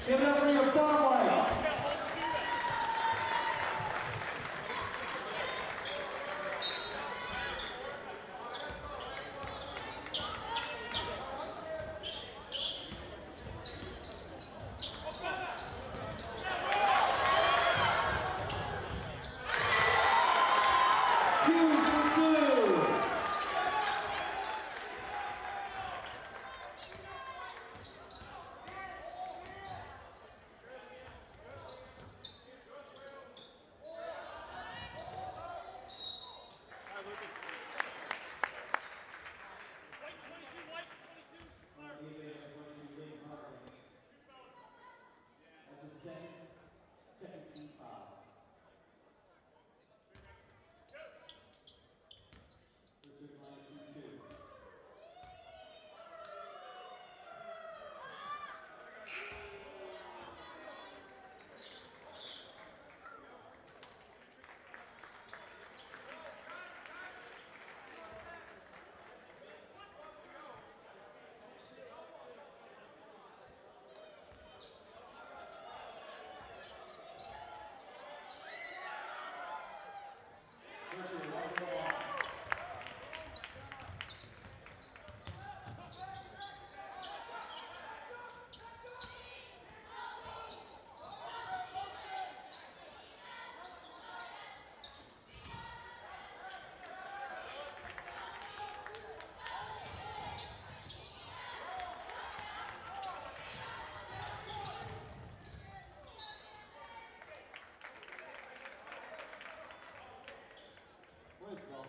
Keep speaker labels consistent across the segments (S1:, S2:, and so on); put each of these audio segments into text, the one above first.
S1: Give it up for your Bobwhites. Second team foul. This is line 2-2. Where's the ball?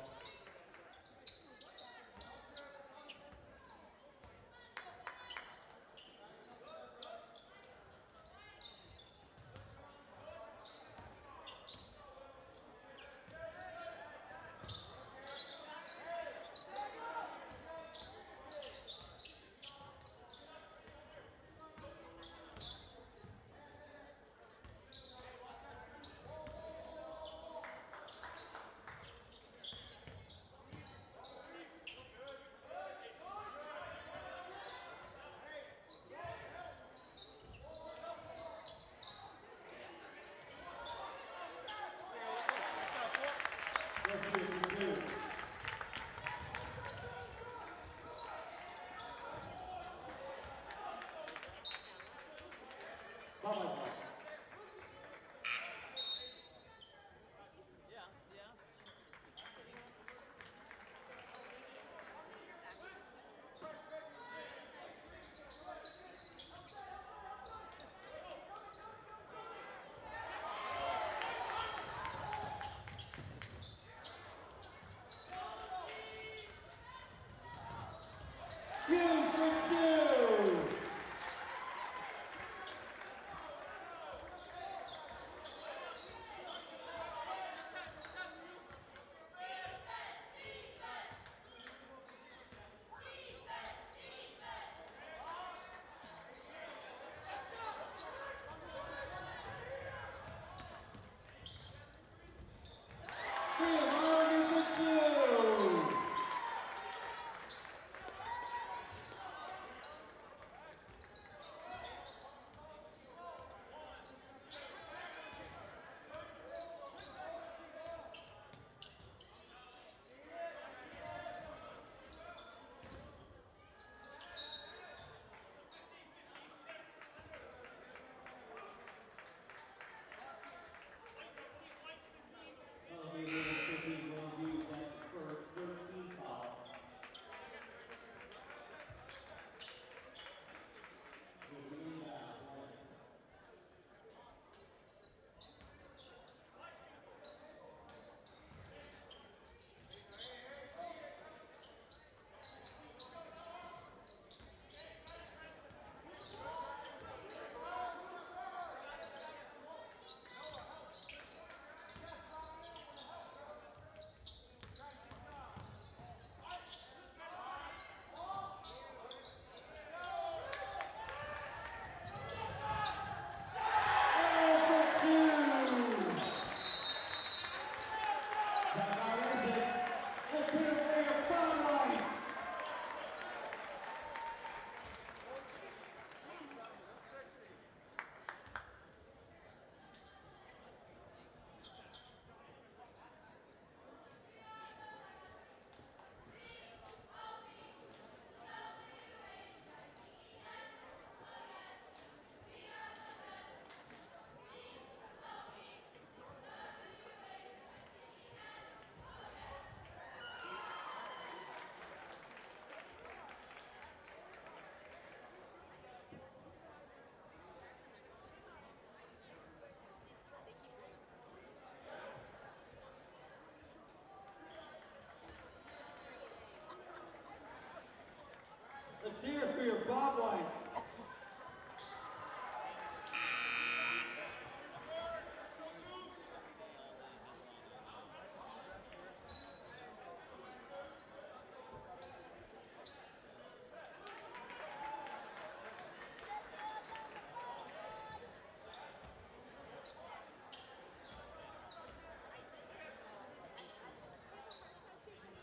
S1: Bobwhites.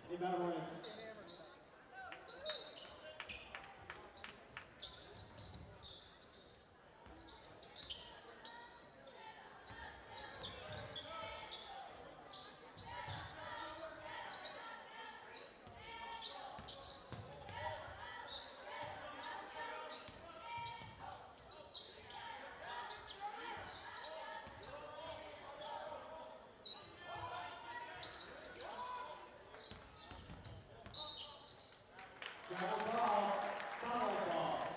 S1: Any battle royals? Double ball, foul ball.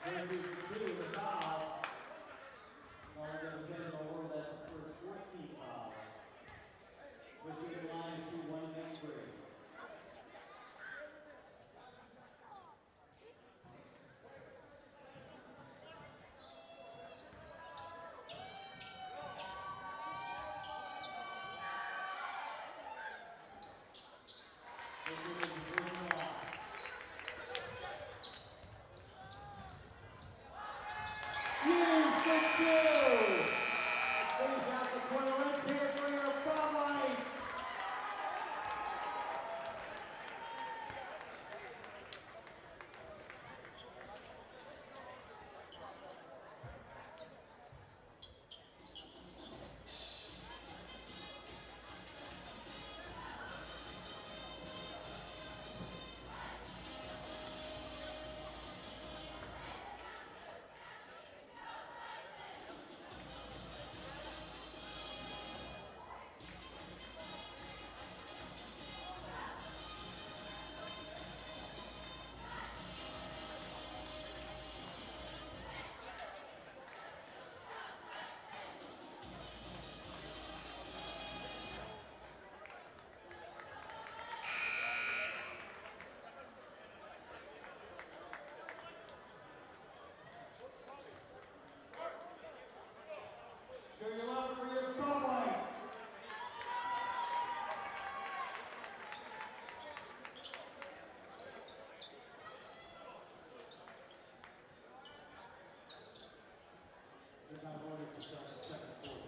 S1: There's two, the foul. Well, we're going to get it over. That's the first 14 foul. Which is the line to 1 game break. Show your love for your Bobwhites. They're not ordered to start the second quarter.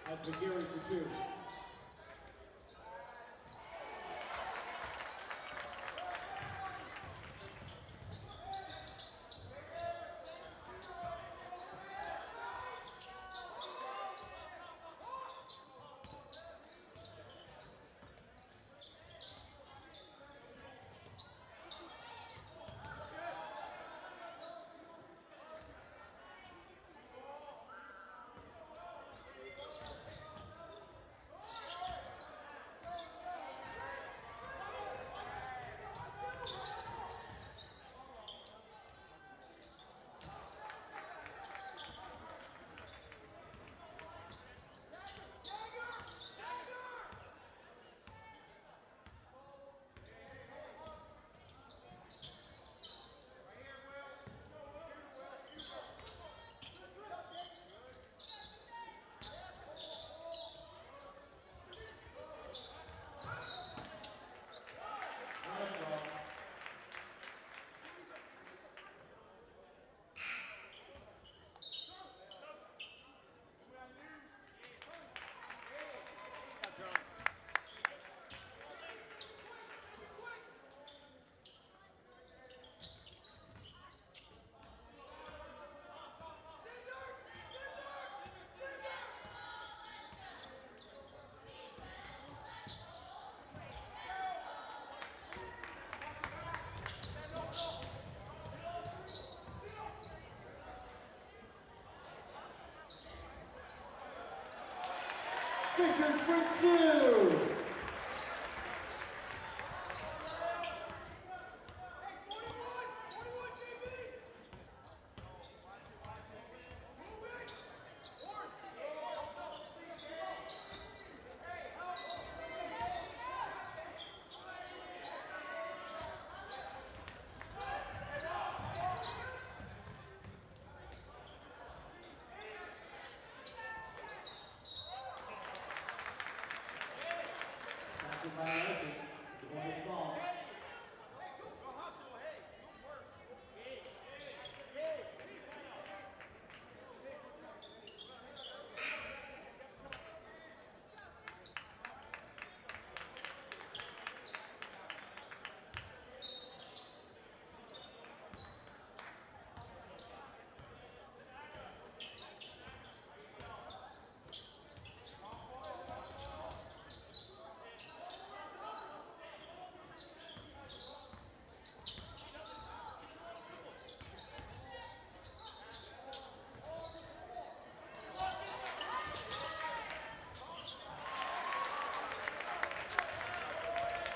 S1: That's McGarry for two. Richard Pursuit. Violation. Defender's ball.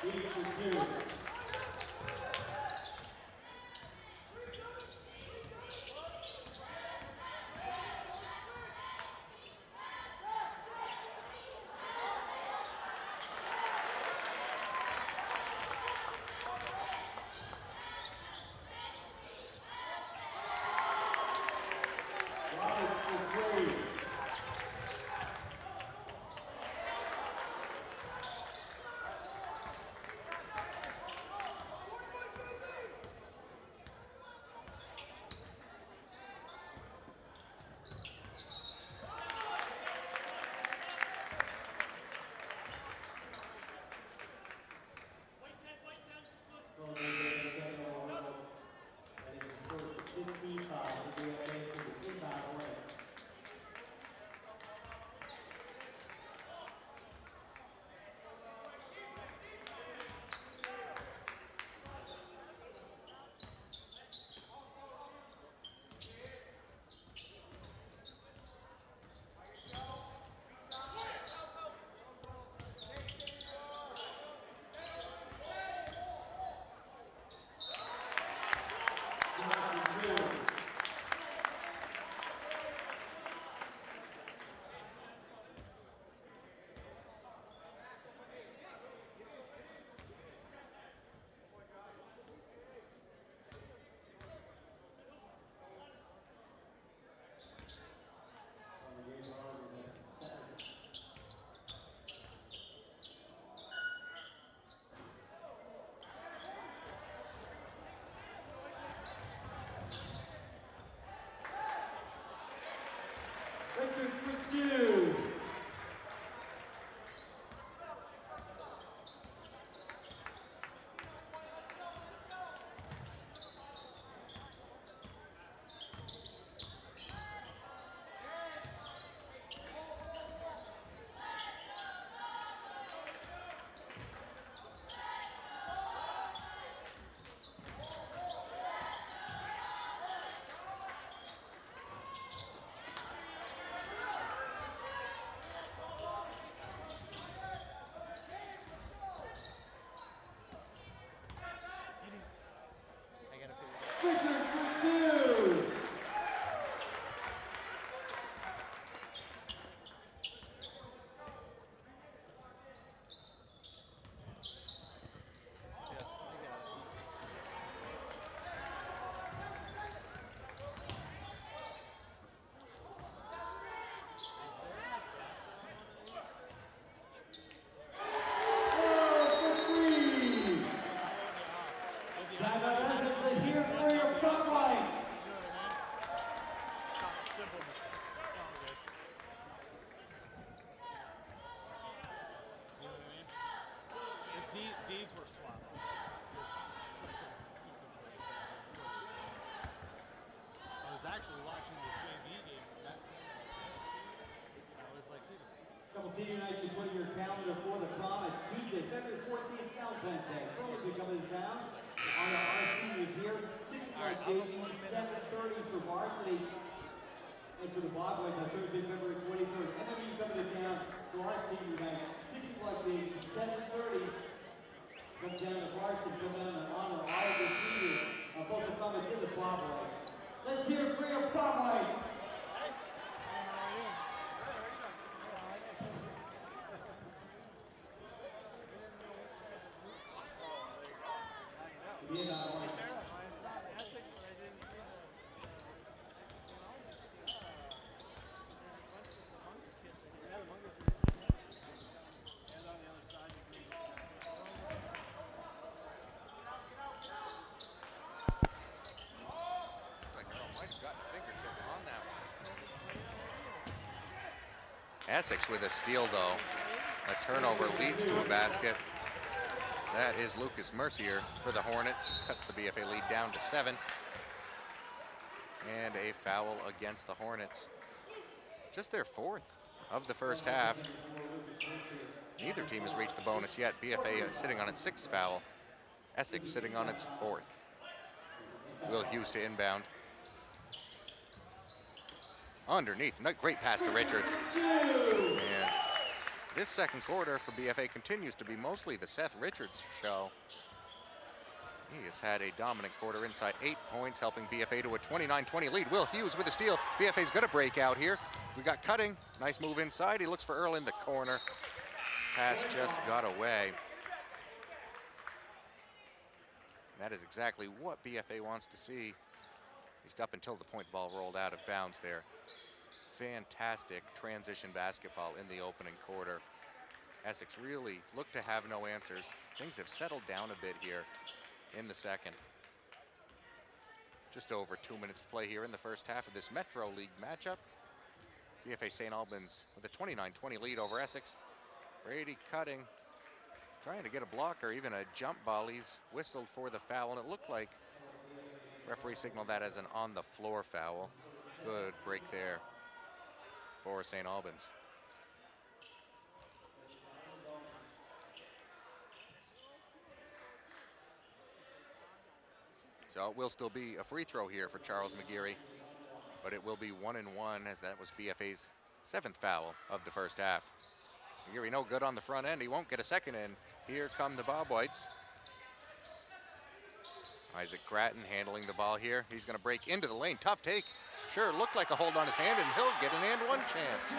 S1: Richard Pursuit. Richard Pursuit. Here for your Bobwhites.
S2: These were swapped. I was actually watching the JV game from that. I was like, dude.
S1: Couple senior nights you put in your calendar for the Comets. Tuesday, February 14th, Valentine's Day. Girls will be coming to town. Our seniors here. 6 o'clock JV, 7:30 for varsity. And for the Bobwhites on Thursday, February 23rd, MMU coming to town to our senior night. 6 o'clock game, 7:30. Come down to varsity, come down to honor all of the seniors of both the Comets and the Bobwhites. Let's hear it for your Bobwhites.
S3: I saw Essex, but I didn't see the Munger kids. Yeah, the Munger kids. And on the other side, the green.
S4: Like Earl might have gotten a fingertip on that one. Essex with a steal though. A turnover leads to a basket. That is Lucas Mercier for the Hornets. Cuts the BFA lead down to 7. And a foul against the Hornets. Just their 4th of the first half. Neither team has reached the bonus yet. BFA sitting on its 6th foul. Essex sitting on its 4th. Will Hughes to inbound. Underneath, great pass to Richards. And this second quarter for BFA continues to be mostly the Seth Richards show. He has had a dominant quarter inside 8 points, helping BFA to a 29-20 lead. Will Hughes with a steal. BFA's gonna break out here. We got Cutting, nice move inside. He looks for Earl in the corner. Pass just got away. That is exactly what BFA wants to see. He's up until the point ball rolled out of bounds there. Fantastic transition basketball in the opening quarter. Essex really looked to have no answers. Things have settled down a bit here in the second. Just over 2 minutes to play here in the first half of this Metro League matchup. BFA St. Albans with a 29-20 lead over Essex. Brady Cutting, trying to get a block or even a jump ball. He's whistled for the foul, and it looked like referee signaled that as an on-the-floor foul. Good break there for St. Albans. So it will still be a free throw here for Charles McGeary, but it will be 1-1 as that was BFA's 7th foul of the first half. McGeary no good on the front end. He won't get a second in. Here come the Bobwhites. Isaac Gratton handling the ball here. He's going to break into the lane. Tough take. Sure, looked like a hold on his hand, and he'll get an and one chance.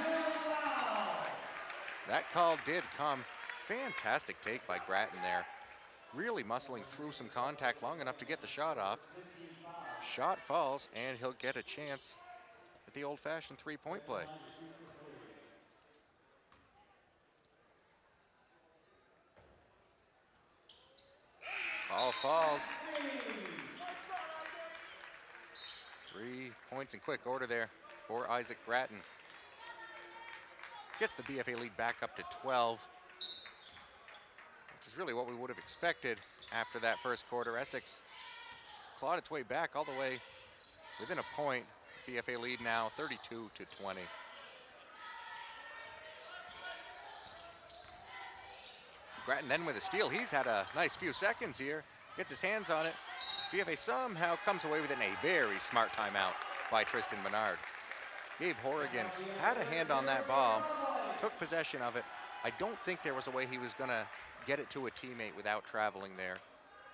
S4: That call did come. Fantastic take by Gratton there. Really muscling through some contact long enough to get the shot off. Shot falls, and he'll get a chance at the old-fashioned three-point play. Ball falls. 3 points in quick order there for Isaac Gratton. Gets the BFA lead back up to 12, which is really what we would have expected after that first quarter. Essex clawed its way back all the way within a point. BFA lead now 32-20. Gratton then with a steal. He's had a nice few seconds here. Gets his hands on it. BFA somehow comes away with it in a very smart timeout by Tristan Menard. Gabe Horrigan had a hand on that ball, took possession of it. I don't think there was a way he was gonna get it to a teammate without traveling there.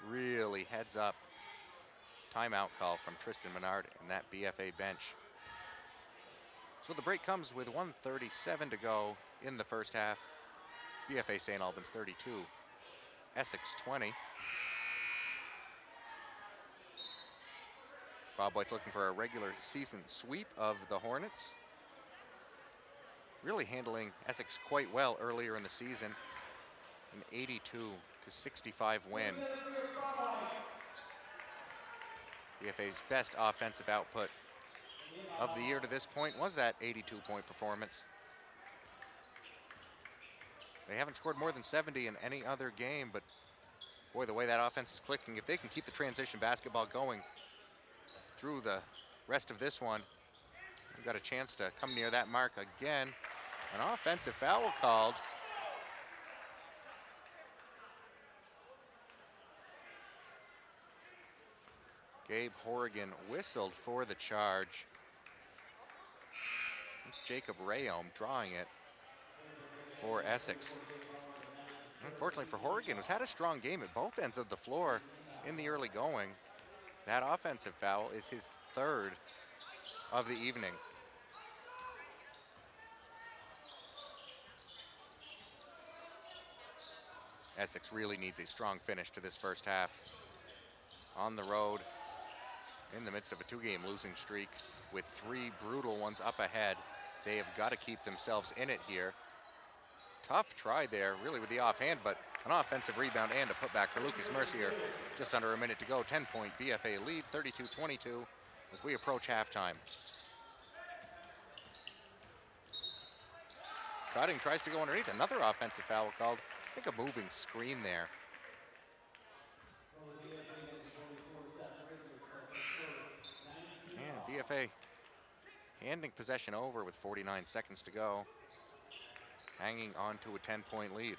S4: Really heads up timeout call from Tristan Menard and that BFA bench. So the break comes with 1:37 to go in the first half. BFA St. Albans 32, Essex 20. Bobwhites looking for a regular season sweep of the Hornets. Really handling Essex quite well earlier in the season. An 82-65 win. BFA's best offensive output of the year to this point was that 82-point performance. They haven't scored more than 70 in any other game, but boy, the way that offense is clicking, if they can keep the transition basketball going through the rest of this one, we've got a chance to come near that mark again. An offensive foul called. Gabe Horrigan whistled for the charge. It's Jacob Rayom drawing it for Essex. Unfortunately for Horrigan, who's had a strong game at both ends of the floor in the early going. That offensive foul is his third of the evening. Essex really needs a strong finish to this first half. On the road, in the midst of a 2-game losing streak with 3 brutal ones up ahead. They have got to keep themselves in it here. Tough try there, really, with the offhand, but an offensive rebound and a putback for Lucas Mercier. Just under a minute to go, 10-point BFA lead, 32-22 as we approach halftime. Cutting tries to go underneath, another offensive foul called. I think a moving screen there. And BFA handing possession over with 49 seconds to go, hanging on to a 10-point lead.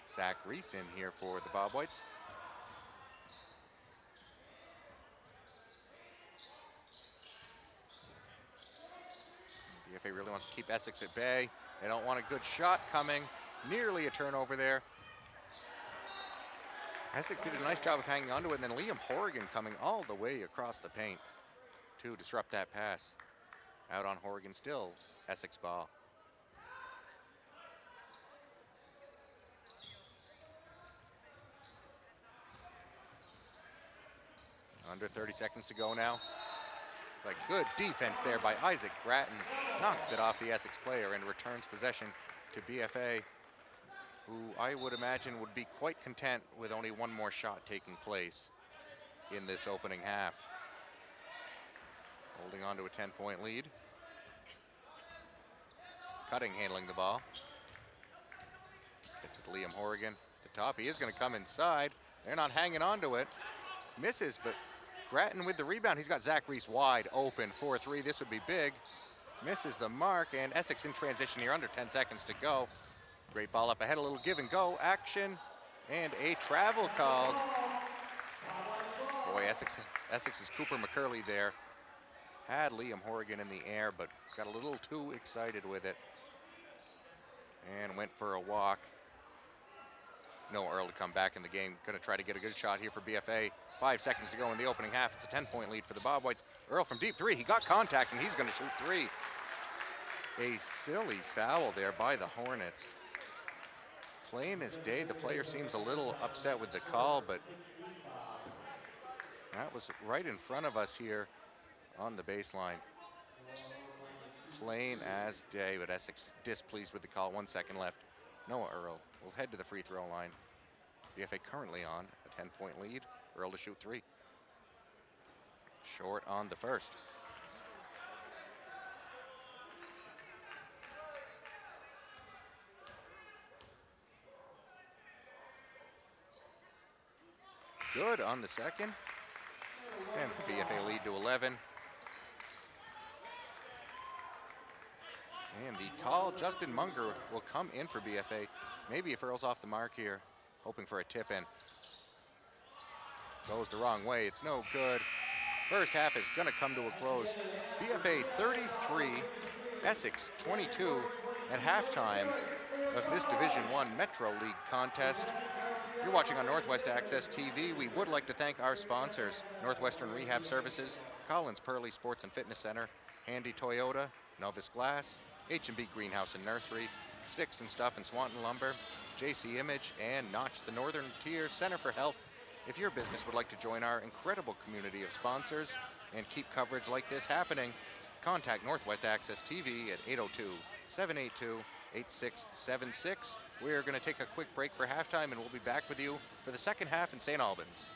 S4: Zach Reese in here for the Bobwhites. BFA really wants to keep Essex at bay. They don't want a good shot coming. Nearly a turnover there. Essex did a nice job of hanging onto it, and then Liam Horrigan coming all the way across the paint to disrupt that pass. Out on Horrigan still, Essex ball. Under 30 seconds to go now. Like good defense there by Isaac Grattan. Knocks it off the Essex player and returns possession to BFA, who I would imagine would be quite content with only one more shot taking place in this opening half. Holding on to a 10-point lead. Cutting handling the ball. Gets it to Liam Horrigan. At the top, he is going to come inside. They're not hanging on to it. Misses, but Grattan with the rebound. He's got Zach Reese wide open, 4-3. This would be big. Misses the mark, and Essex in transition here, under 10 seconds to go. Great ball up ahead, a little give and go action, and a travel called. Boy, Essex's Cooper McCurley there had Liam Horrigan in the air, but got a little too excited with it and went for a walk. No Earl to come back in the game. Gonna try to get a good shot here for BFA. 5 seconds to go in the opening half. It's a 10-point lead for the Bobwhites. Earl from deep 3, he got contact and he's gonna shoot 3. A silly foul there by the Hornets. Plain as day, the player seems a little upset with the call, but that was right in front of us here on the baseline. Plain as day, but Essex displeased with the call. 1 second left. Noah Earl will head to the free throw line. BFA currently on a 10-point lead. Earl to shoot 3. Short on the first. Good on the second. Extends the BFA lead to 11. And the tall Justin Munger will come in for BFA. Maybe if Earl's off the mark here, hoping for a tip in. Goes the wrong way, it's no good. First half is gonna come to a close. BFA 33, Essex 22 at halftime of this Division I Metro League contest. You're watching on Northwest Access TV. We would like to thank our sponsors, Northwestern Rehab Services, Collins Pearly Sports and Fitness Center, Handy Toyota, Novus Glass, H&B Greenhouse and Nursery, Sticks and Stuff and Swanton Lumber, JC Image, and Notch the Northern Tier Center for Health. If your business would like to join our incredible community of sponsors and keep coverage like this happening, contact Northwest Access TV at 802-782-8676. We're going to take a quick break for halftime, and we'll be back with you for the second half in St. Albans.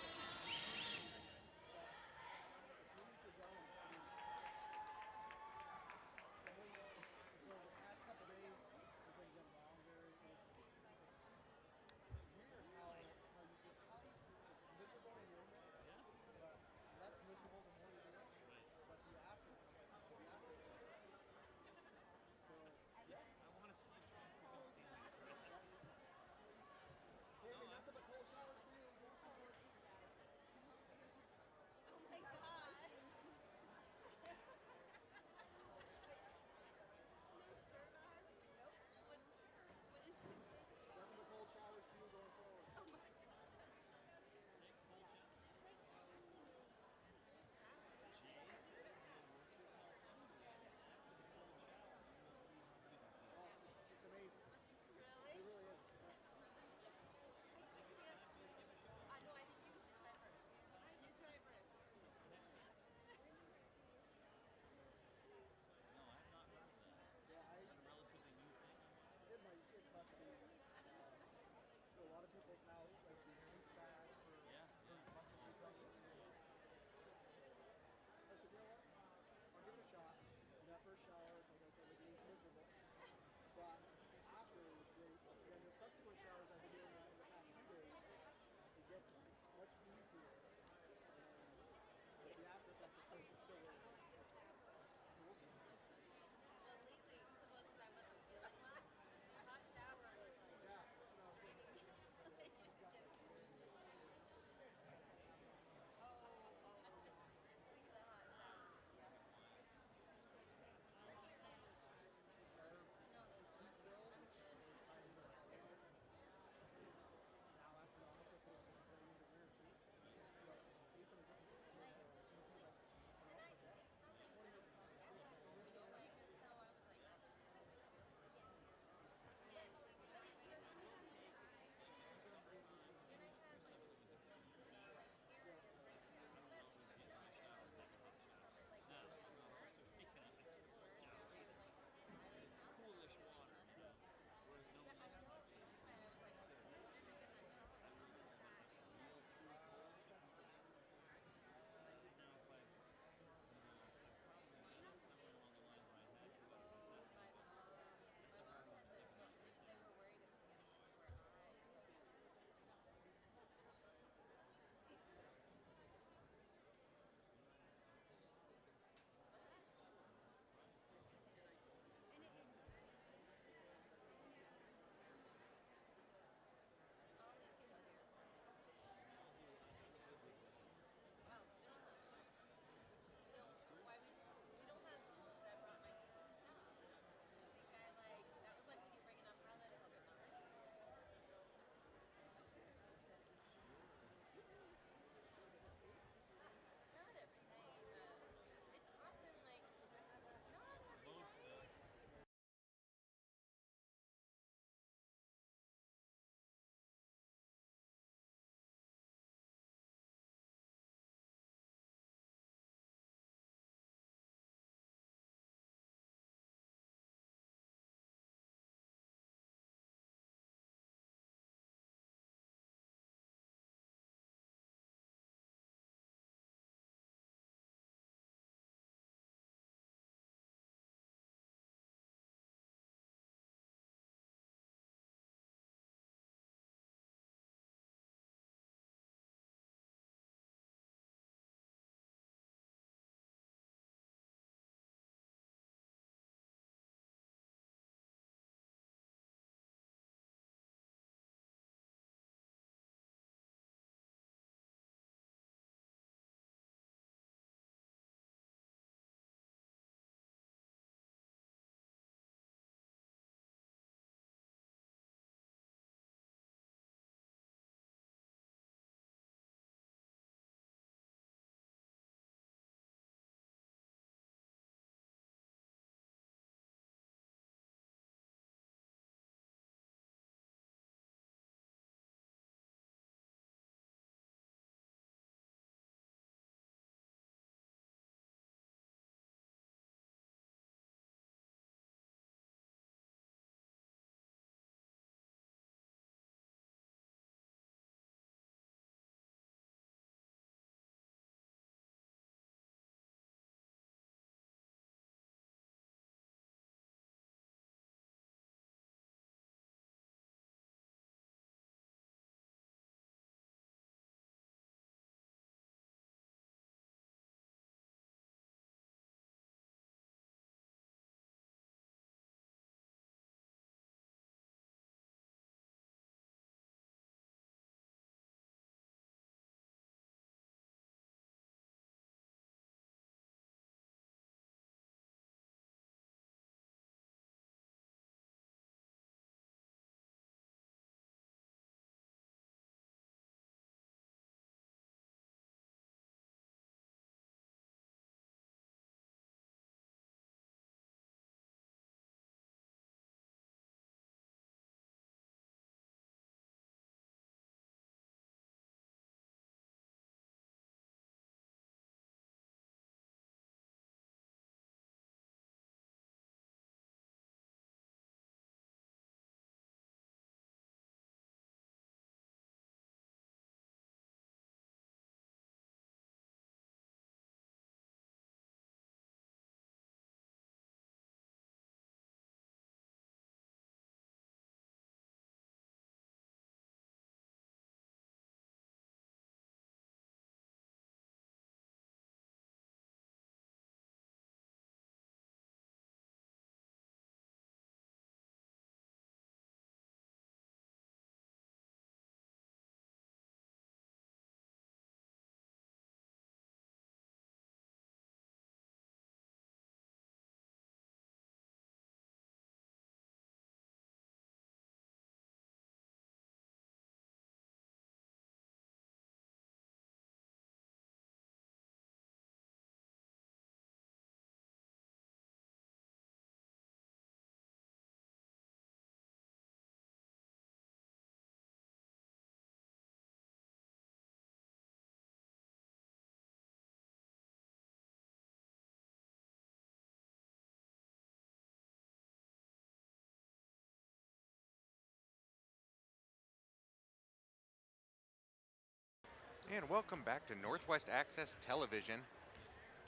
S4: And welcome back to Northwest Access Television.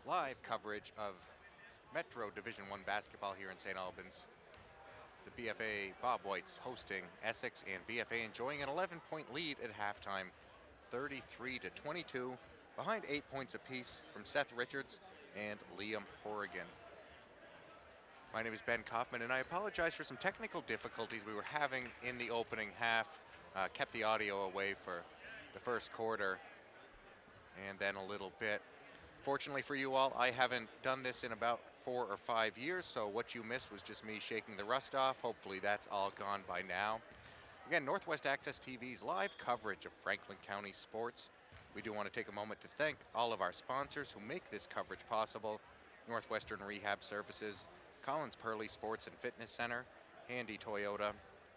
S4: Live coverage of Metro Division I basketball here in St. Albans. The BFA Bobwhites hosting Essex, and BFA enjoying an 11-point lead at halftime, 33-22, behind 8 points apiece from Seth Richards and Liam Horrigan. My name is Ben Kaufman, and I apologize for some technical difficulties we were having in the opening half. Kept the audio away for the first quarter and then a little bit. Fortunately for you all, I haven't done this in about 4 or 5 years, so what you missed was just me shaking the rust off. Hopefully that's all gone by now. Again, Northwest Access TV's live coverage of Franklin County sports. We do want to take a moment to thank all of our sponsors who make this coverage possible. Northwestern Rehab Services, Collins Pearly Sports and Fitness Center, Handy Toyota,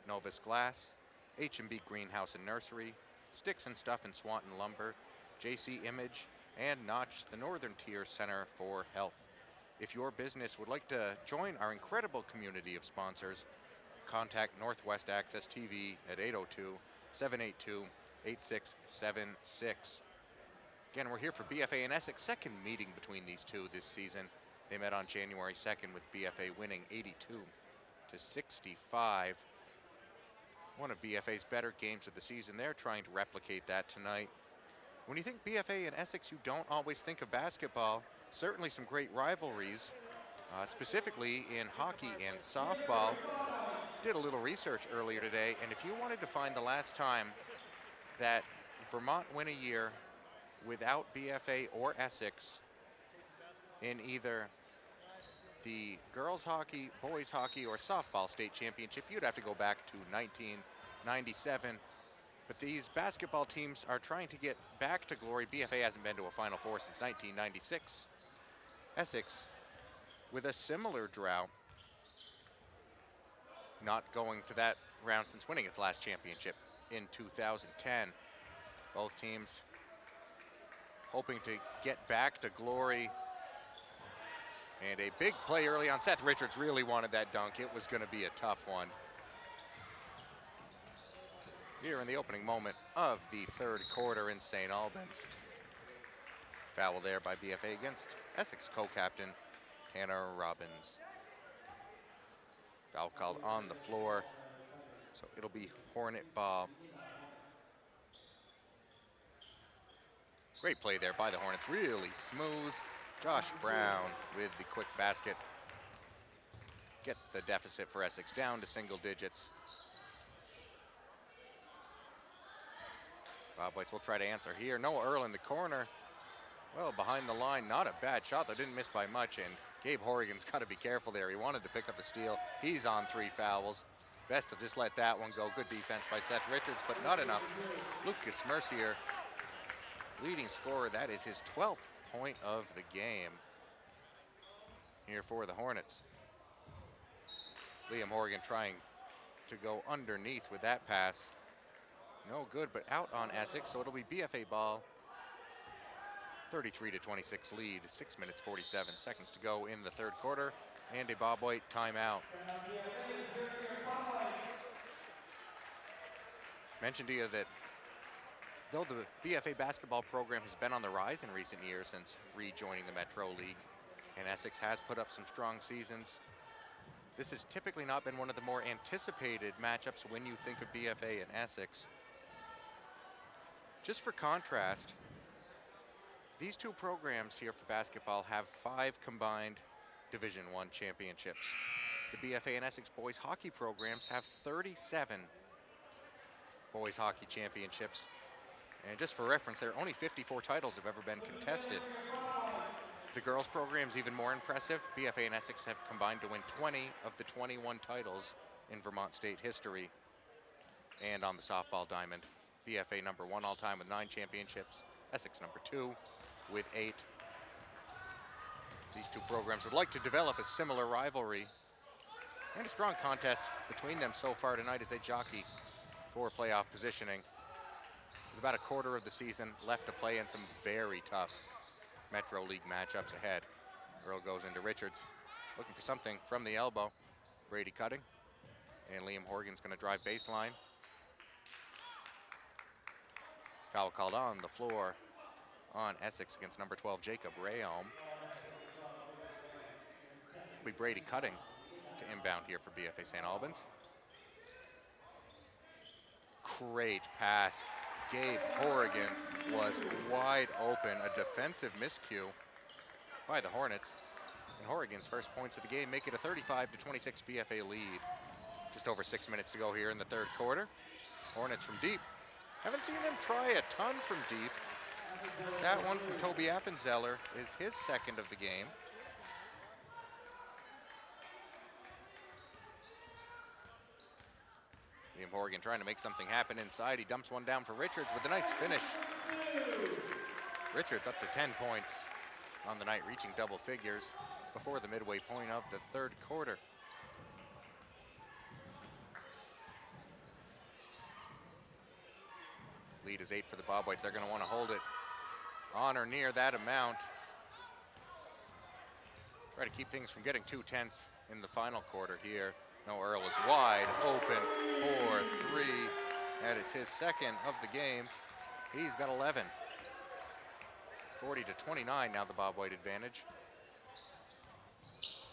S4: Novus Glass, H&B Greenhouse and Nursery, Sticks and Stuff and Swanton Lumber, JC Image, and Notch, the Northern Tier Center for Health. If your business would like to join our incredible community of sponsors, contact Northwest Access TV at 802-782-8676. Again, we're here for BFA and Essex, second meeting between these two this season. They met on January 2nd with BFA winning 82-65. One of BFA's better games of the season. They're trying to replicate that tonight. When you think BFA and Essex, you don't always think of basketball. Certainly some great rivalries, specifically in hockey and softball. Did a little research earlier today, and if you wanted to find the last time that Vermont went a year without BFA or Essex in either the girls hockey, boys hockey, or softball state championship, you'd have to go back to 1997. But these basketball teams are trying to get back to glory. BFA hasn't been to a Final Four since 1996. Essex, with a similar drought, not going to that round since winning its last championship in 2010. Both teams hoping to get back to glory. And a big play early on. Seth Richards really wanted that dunk. It was going to be a tough one. Here in the opening moment of the third quarter in St. Albans. Foul there by BFA against Essex co-captain Tanner Robbins. Foul called on the floor, so it'll be Hornet ball. Great play there by the Hornets, really smooth. Josh Brown with the quick basket. Get the deficit for Essex down to single digits. Bobwhites will try to answer here. Noah Earl in the corner. Well, behind the line, not a bad shot, though didn't miss by much, and Gabe Horrigan's got to be careful there. He wanted to pick up a steal. He's on 3 fouls. Best to just let that one go. Good defense by Seth Richards, but not enough. Lucas Mercier, leading scorer. That is his 12th point of the game here for the Hornets. Liam Horrigan trying to go underneath with that pass. No good, but out on Essex, so it'll be BFA ball. 33-26 lead, 6 minutes 47 seconds to go in the third quarter, and a Bobwhite timeout. Mentioned to you that though the BFA basketball program has been on the rise in recent years since rejoining the Metro League, and Essex has put up some strong seasons, this has typically not been one of the more anticipated matchups when you think of BFA and Essex. Just for contrast, these two programs here for basketball have 5 combined Division I championships. The BFA and Essex boys hockey programs have 37 boys hockey championships. And just for reference, there are only 54 titles have ever been contested. The girls program's even more impressive. BFA and Essex have combined to win 20 of the 21 titles in Vermont state history. And on the softball diamond, BFA number 1 all time with 9 championships, Essex number 2 with 8. These two programs would like to develop a similar rivalry and a strong contest between them so far tonight as they jockey for playoff positioning. With about a quarter of the season left to play and some very tough Metro League matchups ahead. Earl goes into Richards, looking for something from the elbow. Brady cutting, and Liam Horrigan's going to drive baseline. Foul called on the floor on Essex against number 12, Jacob Rayholm. Will be Brady Cutting to inbound here for BFA St. Albans. Great pass. Gabe Horrigan was wide open. A defensive miscue by the Hornets. And Horrigan's first points of the game make it a 35-26 BFA lead. Just over 6 minutes to go here in the third quarter. Hornets from deep. Haven't seen them try a ton from deep. That one from Toby Appenzeller is his second of the game. Liam Horrigan trying to make something happen inside. He dumps one down for Richards with a nice finish. Richards up to 10 points on the night, reaching double figures before the midway point of the third quarter. Lead is 8 for the Bobwhites. They're going to want to hold it on or near that amount. Try to keep things from getting too tense in the final quarter here. No, Earl is wide open for 3. That is his second of the game. He's got 11. 40-29 now the Bobwhite advantage.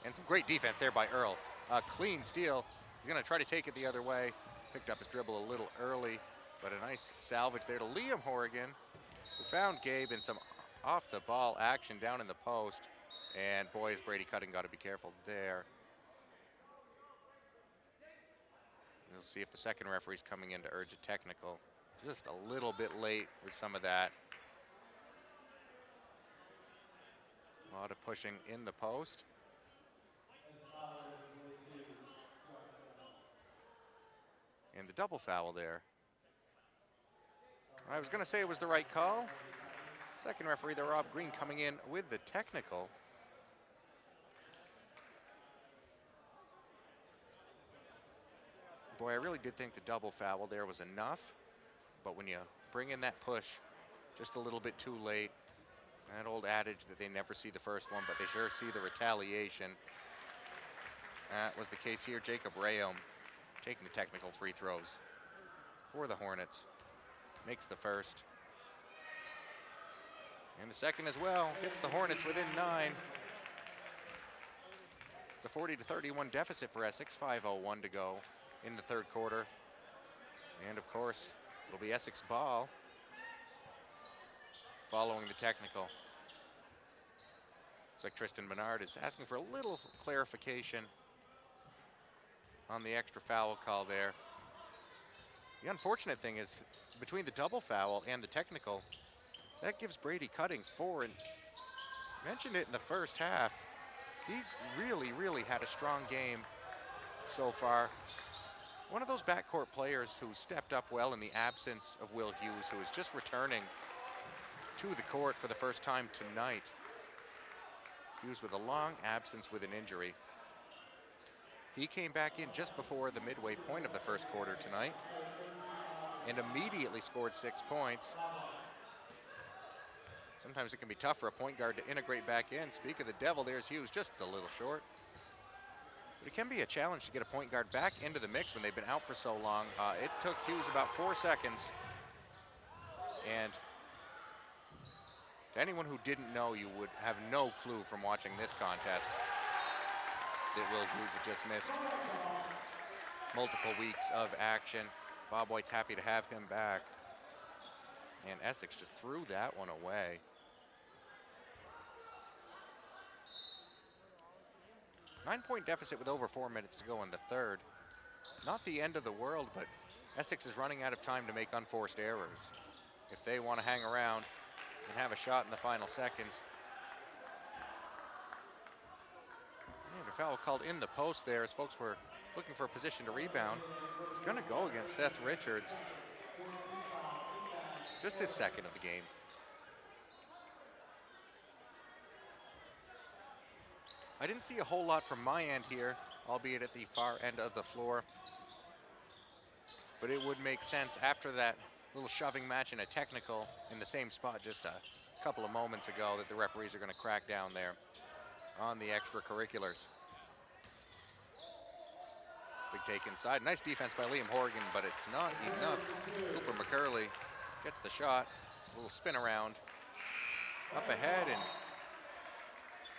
S4: And some great defense there by Earl. A clean steal. He's going to try to take it the other way. Picked up his dribble a little early, but a nice salvage there to Liam Horrigan, who found Gabe in some off-the-ball action down in the post. And boy, is Brady Cutting got to be careful there. We'll see if the second referee's coming in to urge a technical. Just a little bit late with some of that. A lot of pushing in the post. And the double foul there. I was going to say it was the right call. Second referee, the Rob Green, coming in with the technical. Boy, I really did think the double foul there was enough, but when you bring in that push just a little bit too late, that old adage that they never see the first one, but they sure see the retaliation. That was the case here. Jacob Rayholm taking the technical free throws for the Hornets. Makes the first. And the second as well. Gets the Hornets within 9. It's a 40-31 deficit for Essex. 5:01 to go in the third quarter. And of course, it'll be Essex ball following the technical. Looks like Tristan Menard is asking for a little clarification on the extra foul call there. The unfortunate thing is, between the double foul and the technical, that gives Brady Cutting 4. And mentioned it in the first half. He's really had a strong game so far. One of those backcourt players who stepped up well in the absence of Will Hughes, who is just returning to the court for the first time tonight. Hughes with a long absence with an injury. He came back in just before the midway point of the first quarter tonight and immediately scored 6 points. Sometimes it can be tough for a point guard to integrate back in. Speak of the devil, there's Hughes, just a little short. But it can be a challenge to get a point guard back into the mix when they've been out for so long. It took Hughes about 4 seconds. And to anyone who didn't know, you would have no clue from watching this contest that Will Hughes had just missed multiple weeks of action. Bobwhite's happy to have him back. And Essex just threw that one away. Nine-point deficit with over 4 minutes to go in the third. Not the end of the world, but Essex is running out of time to make unforced errors. If they want to hang around and have a shot in the final seconds. And a foul called in the post there as folks were looking for a position to rebound. It's going to go against Seth Richards. Just his second of the game. I didn't see a whole lot from my end here, albeit at the far end of the floor. But it would make sense after that little shoving match in a technical in the same spot just a couple of moments ago that the referees are going to crack down there on the extracurriculars. Big take inside. Nice defense by Liam Horrigan, but it's not enough. Cooper McCurley Gets the shot, a little spin around, up ahead, and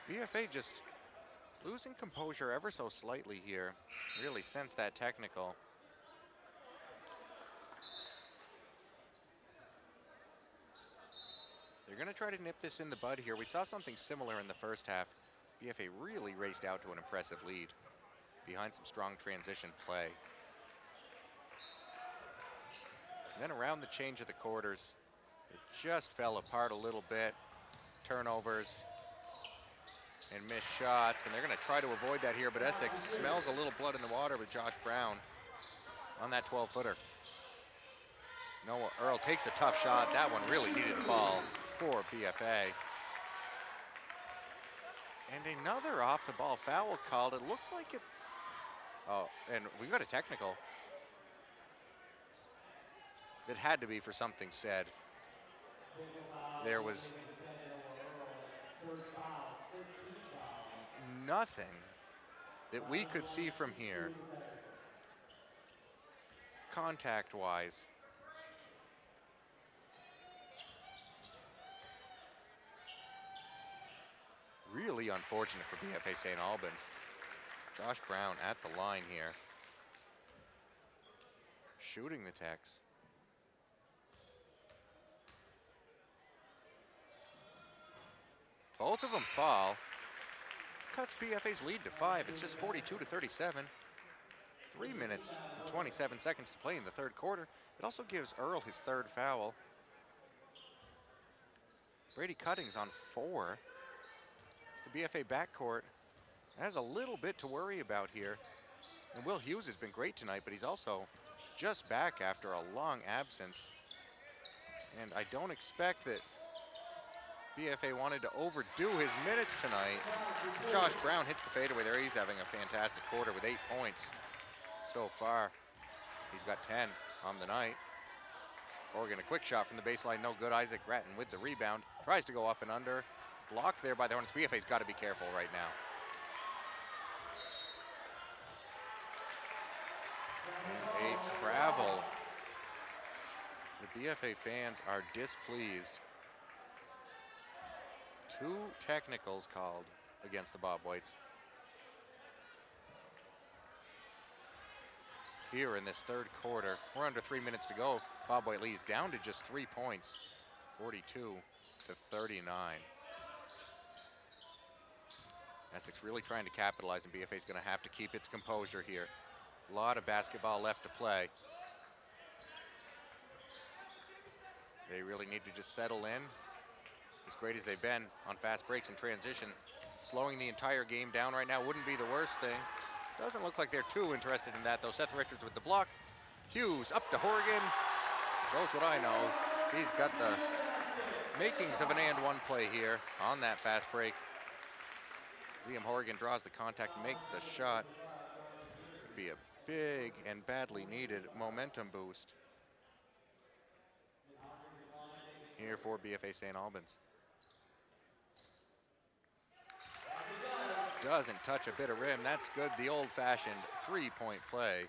S4: BFA just losing composure ever so slightly here. Really sense that technical. They're gonna try to nip this in the bud here. We saw something similar in the first half. BFA really raced out to an impressive lead behind some strong transition play. And then around the change of the quarters, it just fell apart a little bit. Turnovers and missed shots, and they're gonna try to avoid that here, but Essex smells a little blood in the water with Josh Brown on that 12-footer. Noah Earl takes a tough shot. That one really needed to fall for BFA. And another off-the-ball foul called. It looks like it's, oh, and we got a technical. That had to be for something said. There was nothing that we could see from here, contact-wise. Really unfortunate for BFA St. Albans. Josh Brown at the line here. Shooting the techs. Both of them fall. Cuts BFA's lead to 5. It's just 42-37. 3 minutes and 27 seconds to play in the third quarter. It also gives Earl his third foul. Brady Cuttings on 4. The BFA backcourt has a little bit to worry about here. And Will Hughes has been great tonight, but he's also just back after a long absence. And I don't expect that BFA wanted to overdo his minutes tonight. Josh Brown hits the fadeaway there. He's having a fantastic quarter with 8 points so far. He's got 10 on the night. Oregon, a quick shot from the baseline, no good. Isaac Gratton with the rebound. Tries to go up and under. Blocked there by the Hornets. BFA's got to be careful right now. And a travel. The BFA fans are displeased. 2 technicals called against the Bobwhites. Here in this third quarter, we're under 3 minutes to go. Bobwhite leads down to just 3 points, 42-39. Essex really trying to capitalize, and BFA is going to have to keep its composure here. A lot of basketball left to play. They really need to just settle in. As great as they've been on fast breaks and transition, slowing the entire game down right now wouldn't be the worst thing. Doesn't look like they're too interested in that, though. Seth Richards with the block. Hughes up to Horgan. Shows what I know. He's got the makings of an and one play here on that fast break. Liam Horgan draws the contact, makes the shot. Could be a big and badly needed momentum boost here for BFA St. Albans. Doesn't touch a bit of rim. That's good. The old-fashioned three-point play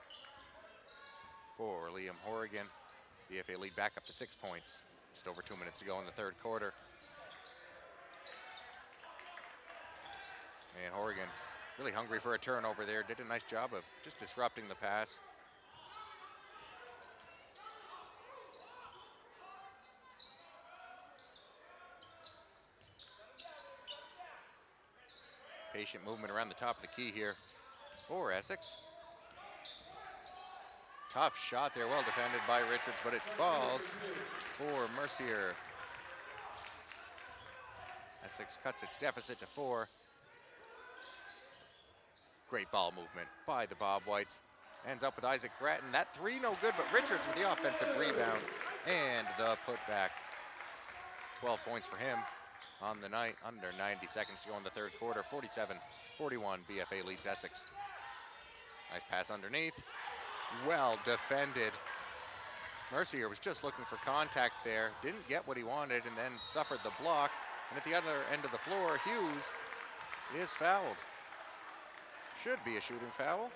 S4: for Liam Horgan. BFA lead back up to 6 points. Just over 2 minutes to go in the third quarter. And Horgan really hungry for a turnover there. Did a nice job of just disrupting the pass. Patient movement around the top of the key here for Essex. Tough shot there, well defended by Richards, but it falls for Mercier. Essex cuts its deficit to 4. Great ball movement by the Bobwhites. Ends up with Isaac Gratton. That three no good, but Richards with the offensive rebound and the putback. 12 points for him on the night. Under 90 seconds to go in the third quarter. 47-41, BFA leads Essex. Nice pass underneath. Well defended. Mercier was just looking for contact there. Didn't get what he wanted and then suffered the block. And at the other end of the floor, Hughes is fouled. Should be a shooting foul.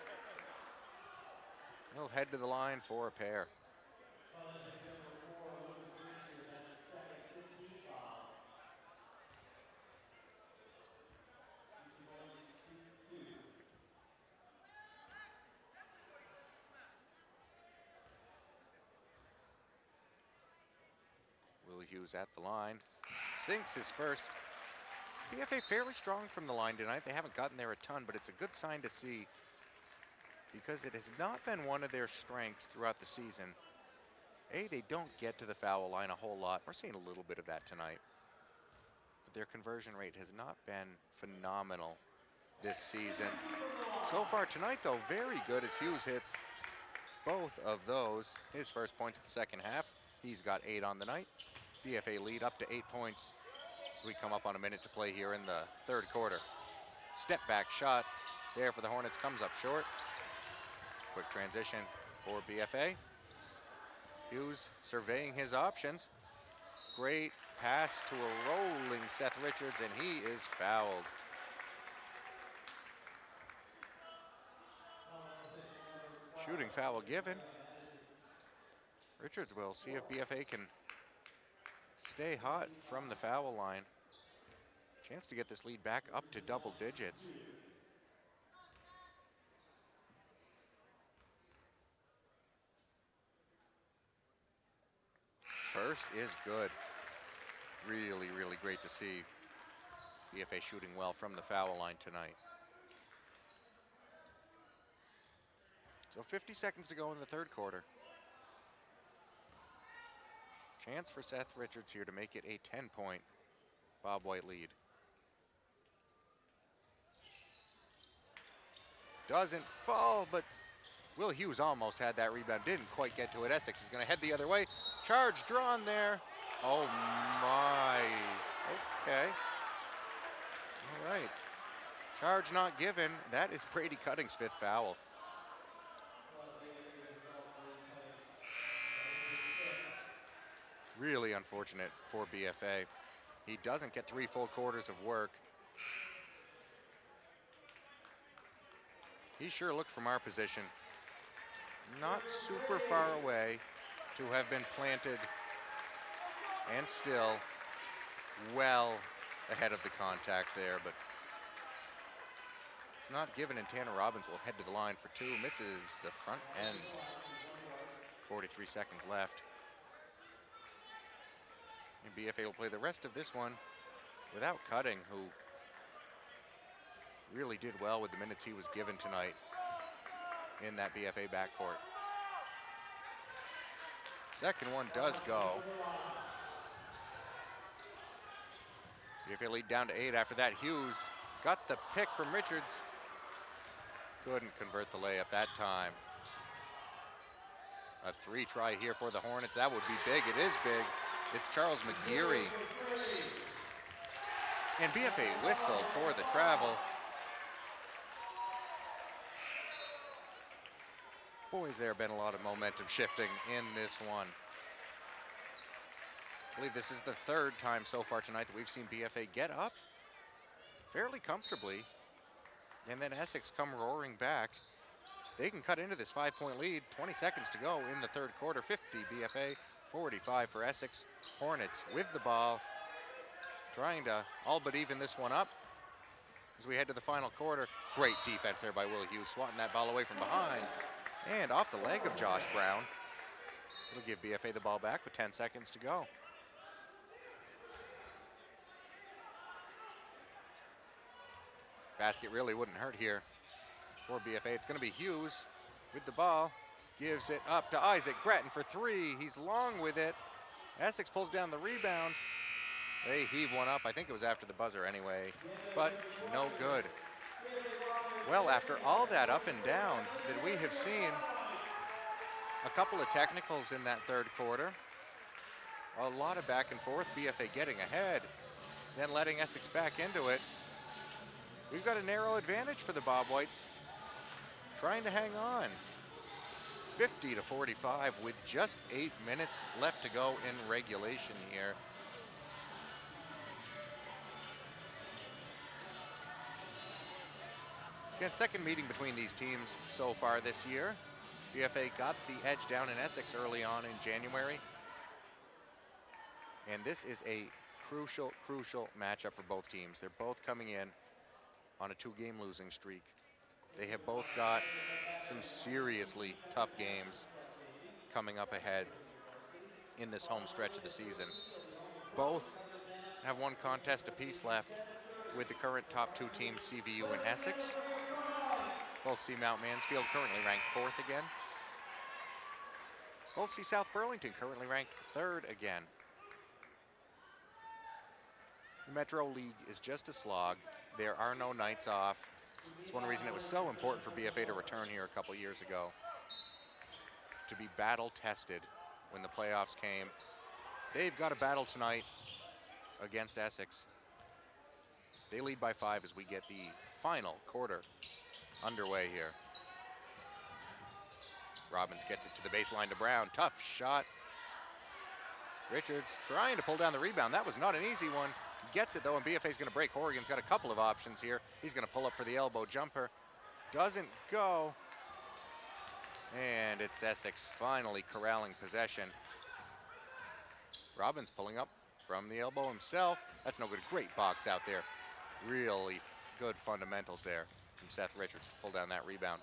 S4: He'll head to the line for a pair. Hughes at the line. Sinks his first. BFA fairly strong from the line tonight. They haven't gotten there a ton, but it's a good sign to see because it has not been one of their strengths throughout the season. They don't get to the foul line a whole lot. We're seeing a little bit of that tonight. But their conversion rate has not been phenomenal this season. So far tonight, though, very good as Hughes hits both of those. His first points of the second half. He's got 8 on the night. BFA lead up to 8 points as we come up on a minute to play here in the third quarter. Step back shot there for the Hornets, comes up short. Quick transition for BFA. Hughes surveying his options. Great pass to a rolling Seth Richards, and he is fouled. Shooting foul given. Richards will see if BFA can stay hot from the foul line. Chance to get this lead back up to double digits. First is good. Really, really great to see BFA shooting well from the foul line tonight. So 50 seconds to go in the third quarter. Chance for Seth Richards here to make it a 10-point Bob White lead. Doesn't fall, but Will Hughes almost had that rebound. Didn't quite get to it. Essex is going to head the other way. Charge drawn there. Oh my. Okay. All right. Charge not given. That is Brady Cutting's 5th foul. Really unfortunate for BFA. He doesn't get 3 full quarters of work. He sure looked from our position not super far away to have been planted and still well ahead of the contact there, but it's not given, and Tanner Robbins will head to the line for 2. Misses the front end. 43 seconds left. And BFA will play the rest of this one without Cutting, who really did well with the minutes he was given tonight in that BFA backcourt. Second one does go. BFA lead down to 8 after that. Hughes got the pick from Richards. Couldn't convert the layup that time. A 3 try here for the Hornets. That would be big. It is big. It's Charles McGeary. And BFA whistled for the travel. Boys, there have been a lot of momentum shifting in this one. I believe this is the 3rd time so far tonight that we've seen BFA get up fairly comfortably, and then Essex come roaring back. They can cut into this 5-point lead. 20 seconds to go in the third quarter. 50 BFA, 45 for Essex. Hornets with the ball, trying to all but even this one up as we head to the final quarter. Great defense there by Will Hughes, swatting that ball away from behind. And off the leg of Josh Brown. It'll give BFA the ball back with 10 seconds to go. Basket really wouldn't hurt here for BFA. It's going to be Hughes with the ball. Gives it up to Isaac Gretton for 3. He's long with it. Essex pulls down the rebound. They heave one up. I think it was after the buzzer anyway, but no good. Well, after all that up and down that we have seen, a couple of technicals in that third quarter, a lot of back and forth, BFA getting ahead, then letting Essex back into it. We've got a narrow advantage for the Bob Whites, trying to hang on. 50-45 with just 8 minutes left to go in regulation here. Again, second meeting between these teams so far this year. BFA got the edge down in Essex early on in January. And this is a crucial, crucial matchup for both teams. They're both coming in on a 2-game losing streak. They have both got some seriously tough games coming up ahead in this home stretch of the season. both have one contest apiece left with the current top two teams, CVU and Essex. Both see Mount Mansfield currently ranked 4th again. Both see South Burlington currently ranked 3rd again. The Metro League is just a slog. There are no nights off. It's one reason it was so important for BFA to return here a couple years ago, to be battle tested when the playoffs came. They've got a battle tonight against Essex. They lead by 5 as we get the final quarter underway here. Robbins gets it to the baseline to Brown. Tough shot. Richards trying to pull down the rebound. That was not an easy one. Gets it though, and BFA's going to break. Horrigan's got a couple of options here. He's going to pull up for the elbow jumper. Doesn't go. And it's Essex finally corralling possession. Robbins pulling up from the elbow himself. That's no good. Great box out there. Really good fundamentals there from Seth Richards to pull down that rebound.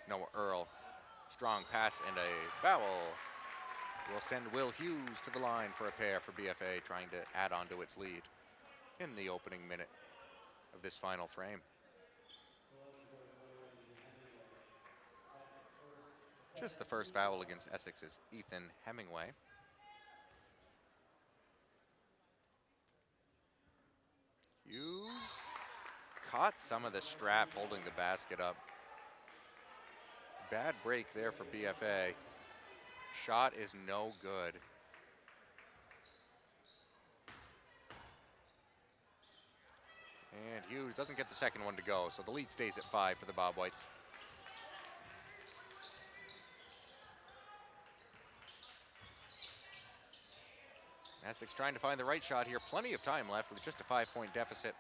S4: Noah Earl. Strong pass and a foul. Will send Will Hughes to the line for a pair for BFA, trying to add on to its lead in the opening minute of this final frame. Just the first foul against Essex is Ethan Hemingway. Hughes caught some of the strap holding the basket up. Bad break there for BFA. Shot is no good. And Hughes doesn't get the second one to go, so the lead stays at 5 for the Bobwhites. Essex trying to find the right shot here. Plenty of time left with just a 5-point deficit.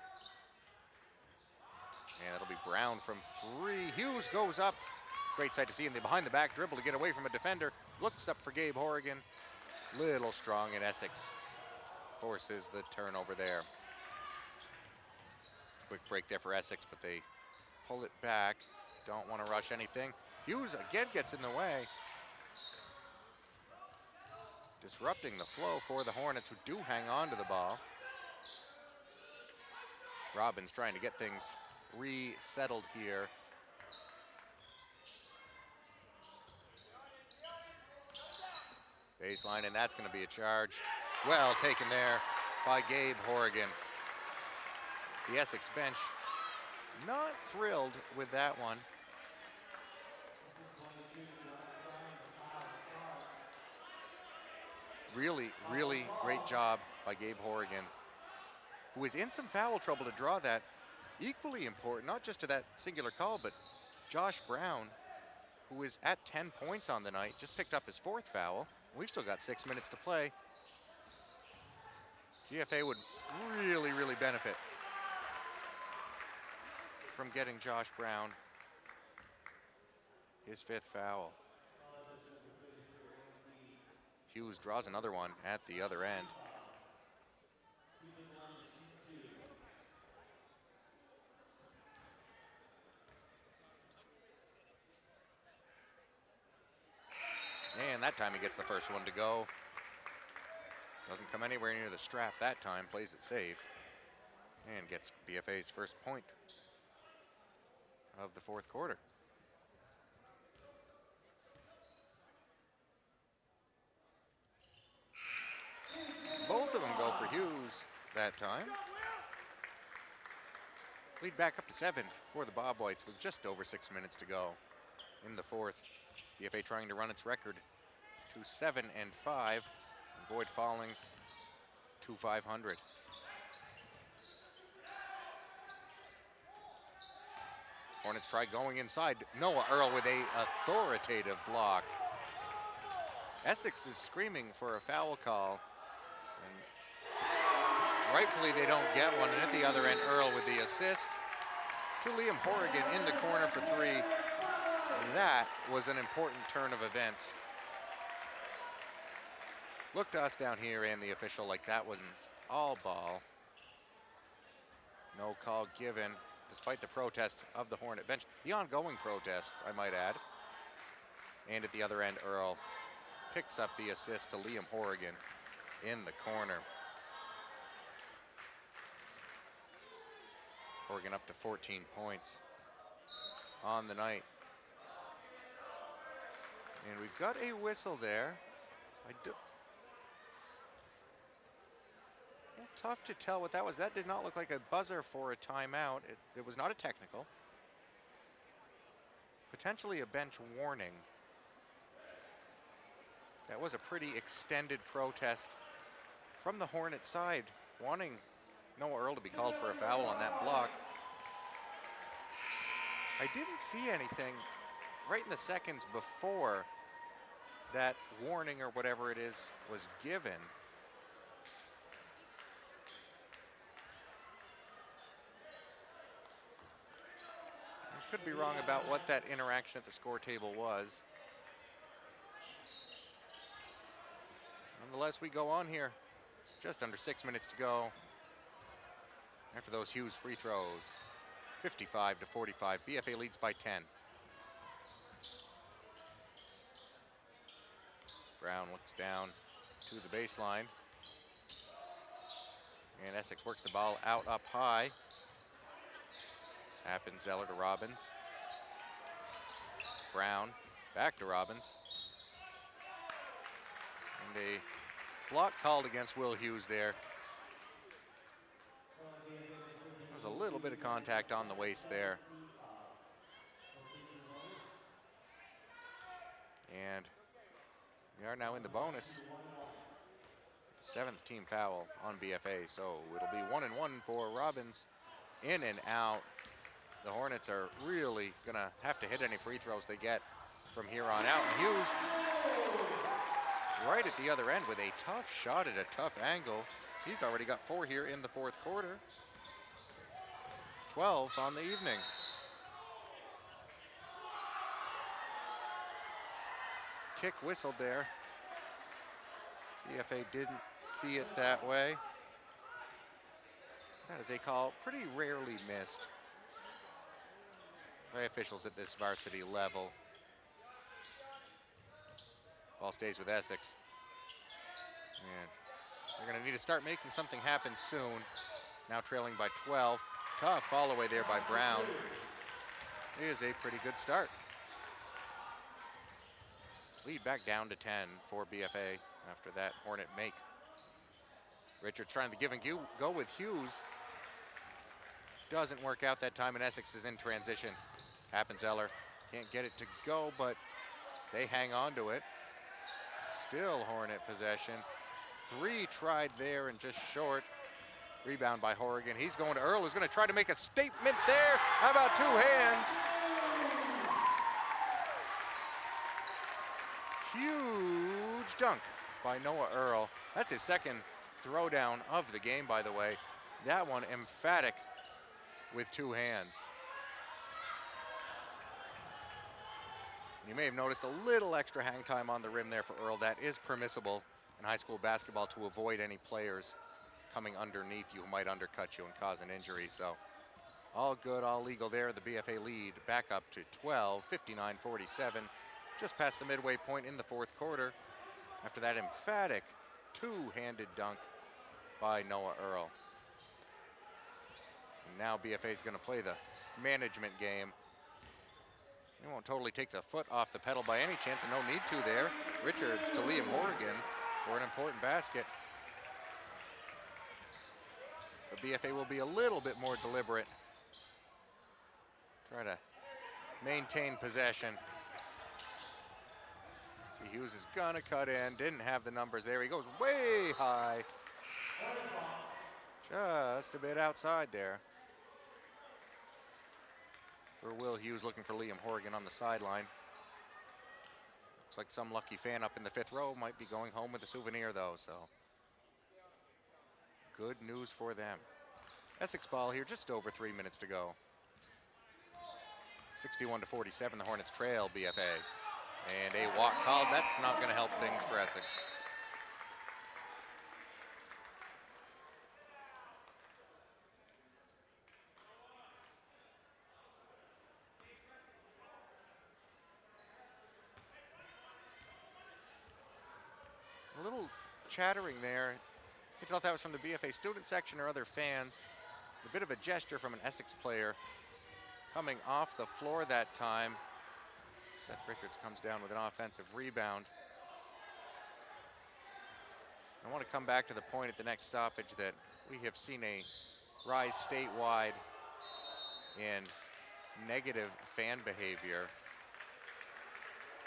S4: And it'll be Brown from 3. Hughes goes up. Great sight to see him. The behind the back dribble to get away from a defender. Looks up for Gabe Horrigan. Little strong, and Essex forces the turnover there. Quick break there for Essex, but they pull it back. Don't want to rush anything. Hughes again gets in the way. Disrupting the flow for the Hornets, who do hang on to the ball. Robbins trying to get things resettled here. Baseline, and that's going to be a charge. Well taken there by Gabe Horrigan. The Essex bench not thrilled with that one. Really, really great job by Gabe Horrigan, who was in some foul trouble to draw that. Equally important, not just to that singular call, but Josh Brown, who is at 10 points on the night, just picked up his 4th foul. We've still got 6 minutes to play. BFA would really, really benefit from getting Josh Brown his 5th foul. Hughes draws another one at the other end. And that time he gets the first one to go. Doesn't come anywhere near the strap that time, plays it safe. And gets BFA's first point of the 4th quarter. Both of them go for Hughes that time. Lead back up to 7 for the Bobwhites with just over 6 minutes to go in the 4th. BFA trying to run its record to 7-5, avoid falling to 500. Hornets try going inside. Noah Earl with a authoritative block. Essex is screaming for a foul call. And rightfully they don't get one. And at the other end, Earl with the assist to Liam Horrigan in the corner for 3. That was an important turn of events. Look to us down here and the official like that wasn't all ball. No call given, despite the protest of the Hornet bench. The ongoing protests, I might add. And at the other end, Earl picks up the assist to Liam Horrigan in the corner. Horgan up to 14 points on the night. And we've got a whistle there. Tough to tell what that was. That did not look like a buzzer for a timeout. It was not a technical. Potentially a bench warning. That was a pretty extended protest from the Hornet side, wanting Noah Earl to be called for a foul on that block. I didn't see anything right in the seconds before that warning or whatever it is was given. I could be wrong about what that interaction at the score table was. Nonetheless, we go on here. Just under 6 minutes to go. After those Hughes free throws, 55 to 45. BFA leads by 10. Brown looks down to the baseline. And Essex works the ball out up high. Appenzeller to Robbins. Brown back to Robbins. And a block called against Will Hughes there. There's a little bit of contact on the waist there. And we are now in the bonus. 7th team foul on BFA, so it'll be 1-1 for Robbins. In and out. The Hornets are really gonna have to hit any free throws they get from here on out. And Hughes right at the other end with a tough shot at a tough angle. He's already got 4 here in the 4th quarter. 12 on the evening. Kick whistled there. BFA didn't see it that way. That is a call pretty rarely missed by officials at this varsity level. Ball stays with Essex. And they're gonna need to start making something happen soon. Now trailing by 12. Tough fall away there by Brown. It is a pretty good start. Lead back down to 10 for BFA after that Hornet make. Richards trying to give and go with Hughes. Doesn't work out that time, and Essex is in transition. Appenzeller can't get it to go, but they hang on to it. Still Hornet possession. 3 tried there and just short. Rebound by Horgan. He's going to Earl, who's going to try to make a statement there. How about 2 hands? Huge dunk by Noah Earl. That's his 2nd throwdown of the game, by the way. That one emphatic with 2 hands. You may have noticed a little extra hang time on the rim there for Earl. That is permissible in high school basketball to avoid any players coming underneath you who might undercut you and cause an injury. So all good, all legal there. The BFA lead back up to 12, 59-47, just past the midway point in the 4th quarter after that emphatic 2-handed dunk by Noah Earl. And now BFA is going to play the management game. He won't totally take the foot off the pedal by any chance, and no need to there. Richards to Liam Horgan for an important basket. But BFA will be a little bit more deliberate. Try to maintain possession. See, Hughes is gonna cut in, didn't have the numbers there. He goes way high. Just a bit outside there. For Will Hughes looking for Liam Horgan on the sideline. Looks like some lucky fan up in the 5th row might be going home with a souvenir though, so. Good news for them. Essex ball here, just over 3 minutes to go. 61-47, the Hornets trail BFA. And a walk called, that's not gonna help things for Essex. A little chattering there. I thought that was from the BFA student section or other fans. A bit of a gesture from an Essex player coming off the floor that time. Seth Richards comes down with an offensive rebound. I want to come back to the point at the next stoppage that we have seen a rise statewide in negative fan behavior,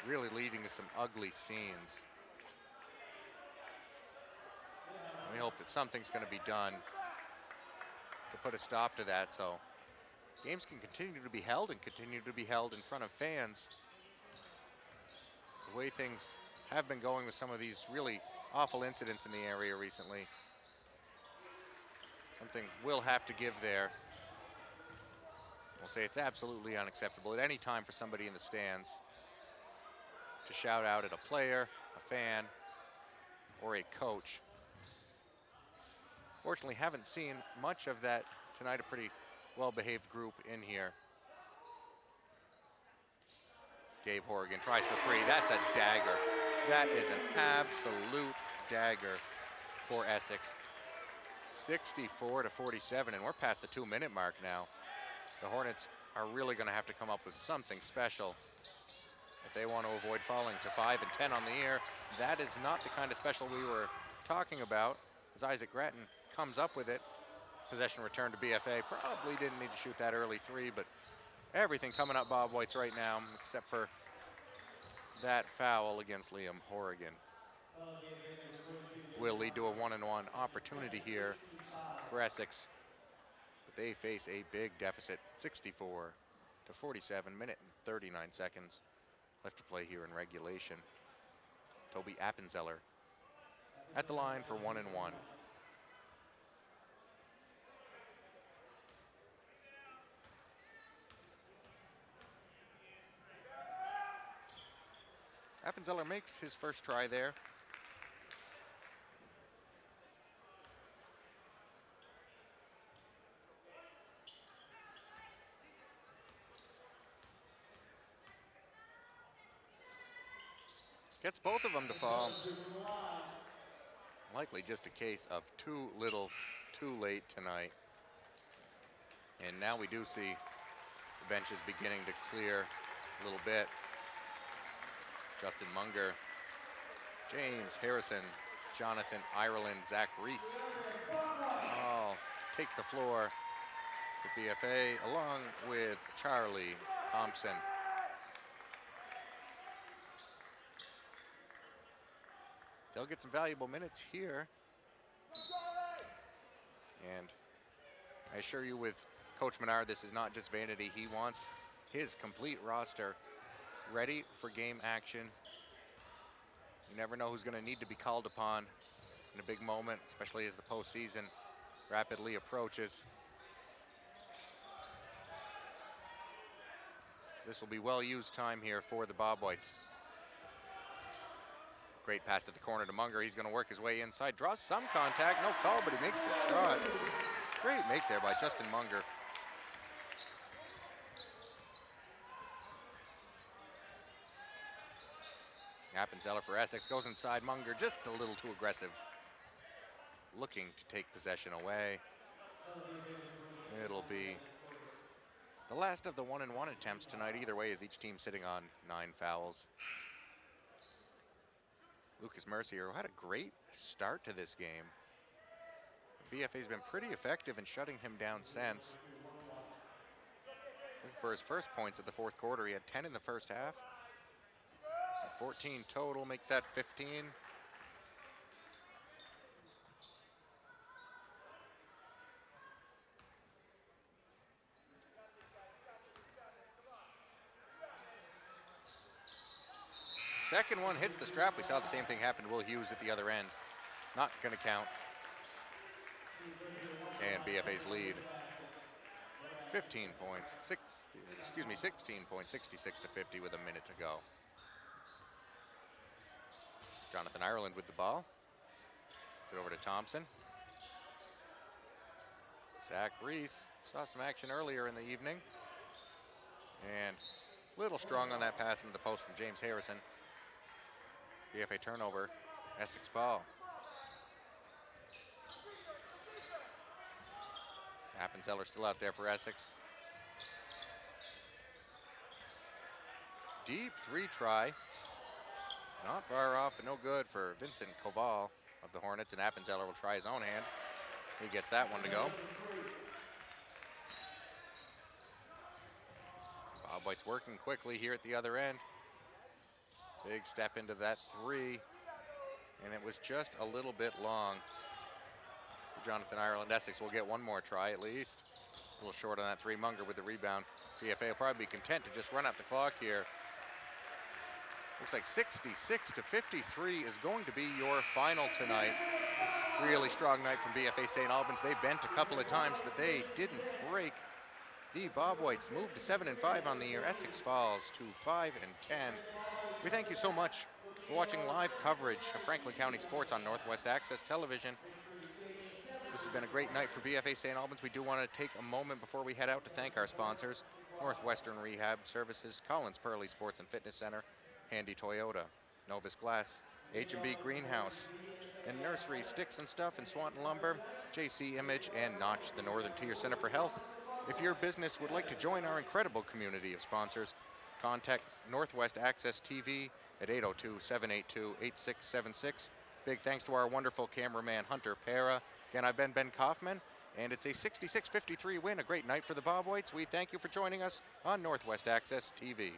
S4: really leading to some ugly scenes. We hope that something's going to be done to put a stop to that, so games can continue to be held and continue to be held in front of fans. The way things have been going with some of these really awful incidents in the area recently, something will have to give there. We'll say it's absolutely unacceptable at any time for somebody in the stands to shout out at a player, a fan, or a coach. Fortunately, haven't seen much of that tonight. A pretty well-behaved group in here. Gabe Horrigan tries for three. That's a dagger. That is an absolute dagger for Essex. 64-47, and we're past the 2-minute mark now. The Hornets are really going to have to come up with something special if they want to avoid falling to 5 and 10 on the year. That is not the kind of special we were talking about, as Isaac Grattan comes up with it. Possession return to BFA. Probably didn't need to shoot that early three, but everything coming up Bobwhites right now, except for that foul against Liam Horrigan. Will lead to a 1-and-1 opportunity here for Essex. But they face a big deficit, 64-47, minute and 39 seconds left to play here in regulation. Toby Appenzeller at the line for 1-and-1. Appenzeller makes his first try there. Gets both of them to fall. Likely just a case of too little, too late tonight. And now we do see the benches beginning to clear a little bit. Justin Munger, James Harrison, Jonathan Ireland, Zach Reese all take the floor for BFA, along with Charlie Thompson. They'll get some valuable minutes here. And I assure you, with Coach Menard, this is not just vanity. He wants his complete roster ready for game action. You never know who's going to need to be called upon in a big moment, especially as the postseason rapidly approaches. This will be well-used time here for the Bobwhites. Great pass to the corner to Munger. He's going to work his way inside. Draws some contact. No call, but he makes the shot. Great make there by Justin Munger. Appenzeller for Essex goes inside. Munger just a little too aggressive, looking to take possession away. It'll be the last of the 1-and-1 attempts tonight. Either way, as each team sitting on 9 fouls. Lucas Mercier, who had a great start to this game. BFA's been pretty effective in shutting him down since. Looking for his first points of the fourth quarter. He had 10 in the first half. 14 total, make that 15. Second one hits the strap. We saw the same thing happen to Will Hughes at the other end. Not going to count. And BFA's lead. 15 points, 16 points, 66-50 with a minute to go. Jonathan Ireland with the ball. Gets it over to Thompson. Zach Reese saw some action earlier in the evening. And a little strong on that pass into the post from James Harrison. BFA turnover, Essex ball. Appenzeller still out there for Essex. Deep 3 try. Not far off, but no good for Vincent Koval of the Hornets, and Appenzeller will try his own hand. He gets that one to go. Bobwhites working quickly here at the other end. Big step into that 3, and it was just a little bit long. Jonathan Ireland. Essex will get one more try at least. A little short on that 3. Munger with the rebound. BFA will probably be content to just run out the clock here. Looks like 66 to 53 is going to be your final tonight. Really strong night from BFA St. Albans. They bent a couple of times, but they didn't break. The Bobwhites move to 7-5 on the year. Essex falls to 5-10. We thank you so much for watching live coverage of Franklin County sports on Northwest Access Television. This has been a great night for BFA St. Albans. We do want to take a moment before we head out to thank our sponsors: Northwestern Rehab Services, Collins Pearly Sports and Fitness Center, Handy Toyota, Novus Glass, H&B Greenhouse, and Nursery Sticks and Stuff and Swanton Lumber, JC Image, and Notch, the Northern Tier Center for Health. If your business would like to join our incredible community of sponsors, contact Northwest Access TV at 802-782-8676. Big thanks to our wonderful cameraman, Hunter Para. Again, I've been Ben Kaufman, and it's a 66-53 win, a great night for the Bobwhites. We thank you for joining us on Northwest Access TV.